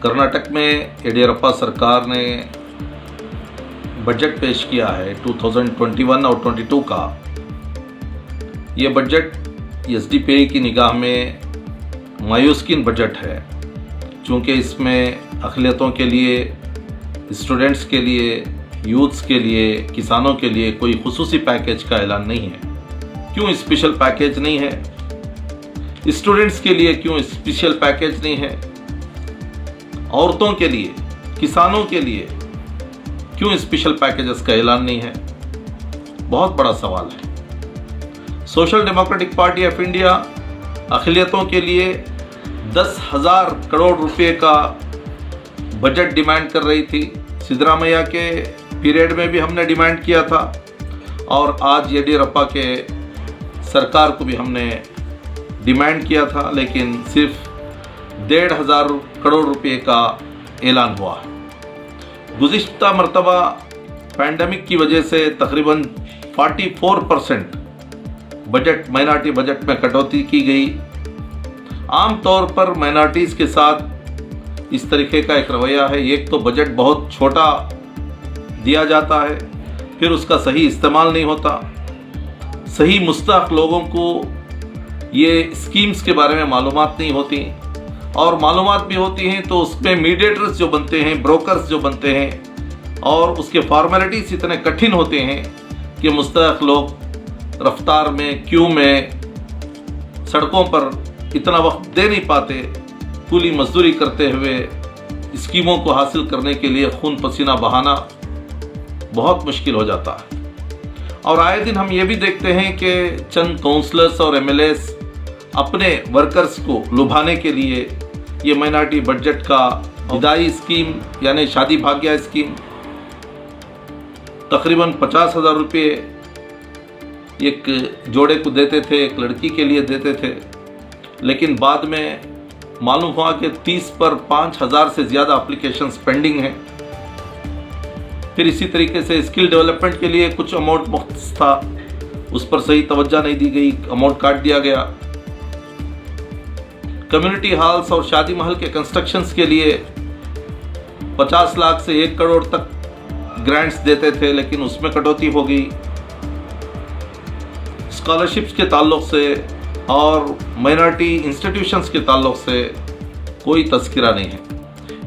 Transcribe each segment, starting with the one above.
कर्नाटक में येडियुरप्पा सरकार ने बजट पेश किया है 2021 और 22 का। ये बजट एसडीपीआई की निगाह में मायूसकिन बजट है, चूँकि इसमें अक़लियतों के लिए, स्टूडेंट्स के लिए, यूथ्स के लिए, किसानों के लिए कोई खुसूसी पैकेज का ऐलान नहीं है। क्यों स्पेशल पैकेज नहीं है? स्टूडेंट्स के लिए क्यों स्पेशल पैकेज नहीं है? औरतों के लिए, किसानों के लिए क्यों स्पेशल पैकेजेस का ऐलान नहीं है? बहुत बड़ा सवाल है। Social democratic party of India अक़लियतों के लिए 10,000 करोड़ रुपए का बजट डिमांड कर रही थी। सिद्धरामैया के पीरियड में भी हमने डिमांड किया था और आज येडियुरप्पा के सरकार को भी हमने डिमांड किया था, लेकिन सिर्फ 1,500 करोड़ रुपए का ऐलान हुआ। गुज़िश्ता मरतबा पैंडमिक की वजह से तकरीबन 44% बजट, माइनॉरिटी बजट में कटौती की गई। आम तौर पर माइनॉरिटीज़ के साथ इस तरीके का एक रवैया है। एक तो बजट बहुत छोटा दिया जाता है, फिर उसका सही इस्तेमाल नहीं होता। सही मुस्तहक़ लोगों को ये स्कीम्स के बारे में मालूमात नहीं होती, और मालूमात भी होती हैं तो उसमें मीडिएटर्स जो बनते हैं, ब्रोकर्स जो बनते हैं, और उसके फॉर्मेलिटीज़ इतने कठिन होते हैं कि मुस्तहक़ लोग रफ्तार में, क्यू में, सड़कों पर इतना वक्त दे नहीं पाते। कुली मजदूरी करते हुए स्कीमों को हासिल करने के लिए खून पसीना बहाना बहुत मुश्किल हो जाता है। और आए दिन हम ये भी देखते हैं कि चंद काउंसलर्स और एमएलएस अपने वर्कर्स को लुभाने के लिए ये माइनॉरिटी बजट का विदाई स्कीम यानी शादी भाग्य स्कीम तकरीबन 50,000 रुपये एक जोड़े को देते थे, एक लड़की के लिए देते थे, लेकिन बाद में मालूम हुआ कि 30 पर 5,000 से ज़्यादा एप्लीकेशंस पेंडिंग हैं। फिर इसी तरीके से स्किल डेवलपमेंट के लिए कुछ अमाउंट मुख्त था, उस पर सही तवज्जो नहीं दी गई, अमाउंट काट दिया गया। कम्युनिटी हॉल्स और शादी महल के कंस्ट्रक्शंस के लिए 50 लाख से 1 करोड़ तक ग्रांट्स देते थे, लेकिन उसमें कटौती हो गई। स्कॉलरशिप्स के ताल्लुक से और माइनॉरिटी इंस्टीट्यूशंस के ताल्लुक से कोई तज़किरा नहीं है।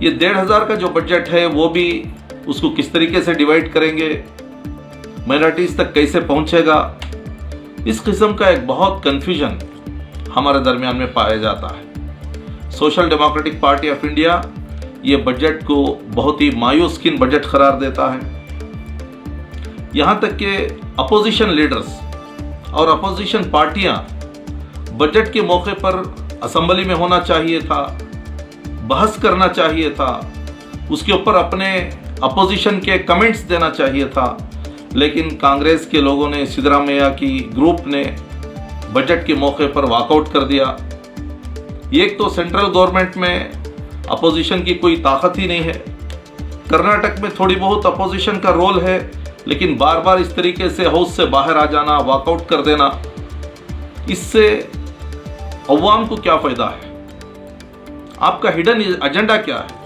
ये 1,500 का जो बजट है वो भी उसको किस तरीके से डिवाइड करेंगे, माइनॉरिटीज़ तक कैसे पहुंचेगा, इस किस्म का एक बहुत कन्फ्यूजन हमारे दरमियान में पाया जाता है। Social democratic party of India ये बजट को बहुत ही मायूसकिन बजट करार देता है। यहाँ तक कि अपोजिशन लीडर्स और अपोजिशन पार्टियाँ बजट के मौके पर असम्बली में होना चाहिए था, बहस करना चाहिए था, उसके ऊपर अपने अपोजिशन के कमेंट्स देना चाहिए था, लेकिन कांग्रेस के लोगों ने, सिद्धरामैया की ग्रुप ने बजट के मौके पर वॉकआउट कर दिया। एक तो सेंट्रल गवर्नमेंट में अपोजिशन की कोई ताकत ही नहीं है। कर्नाटक में थोड़ी बहुत अपोजिशन का रोल है, लेकिन बार बार इस तरीके से हाउस से बाहर आ जाना, वॉकआउट कर देना, इससे अवाम को क्या फ़ायदा है? आपका हिडन एजेंडा क्या है?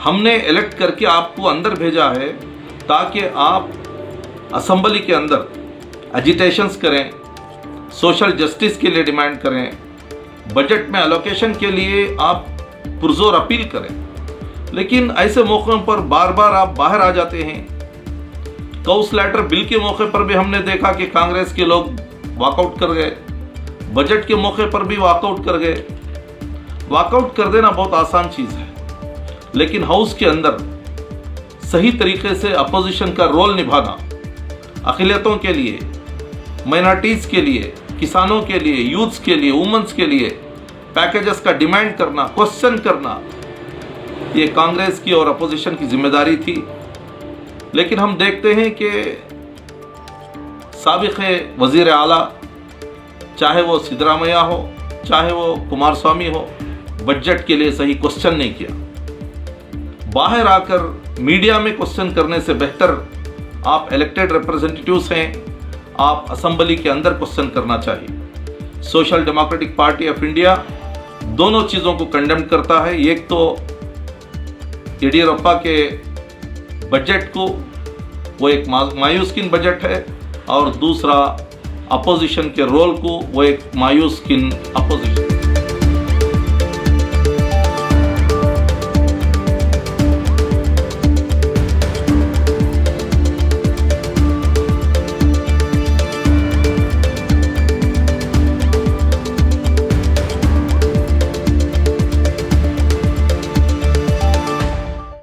हमने इलेक्ट करके आपको अंदर भेजा है ताकि आप असम्बली के अंदर एजिटेशंस करें, सोशल जस्टिस के लिए डिमांड करें, बजट में एलोकेशन के लिए आप पुरजोर अपील करें। लेकिन ऐसे मौक़ों पर बार बार आप बाहर आ जाते हैं। काउस लेटर बिल के मौके पर भी हमने देखा कि कांग्रेस के लोग वॉकआउट कर गए, बजट के मौके पर भी वॉकआउट कर गए। वॉकआउट कर देना बहुत आसान चीज़ है, लेकिन हाउस के अंदर सही तरीके से अपोजिशन का रोल निभाना, अक़लियतों के लिए, माइनॉरिटीज़ के लिए, किसानों के लिए, यूथ्स के लिए, वुमेन्स के लिए पैकेजेस का डिमांड करना, क्वेश्चन करना, ये कांग्रेस की और अपोजिशन की जिम्मेदारी थी। लेकिन हम देखते हैं कि साबिक़ वज़ीर आला, चाहे वो सिद्धरामैया हो, चाहे वो कुमार स्वामी हो, बजट के लिए सही क्वेश्चन नहीं किया। बाहर आकर मीडिया में क्वेश्चन करने से बेहतर आप इलेक्टेड रिप्रेजेंटेटिव्स हैं, आप असम्बली के अंदर क्वेश्चन करना चाहिए। Social democratic party of India दोनों चीज़ों को कंडेम करता है। एक तो येडियुरप्पा के बजट को वो एक मायूस किन बजट है, और दूसरा अपोजिशन के रोल को वो एक मायूस किन अपोजिशन।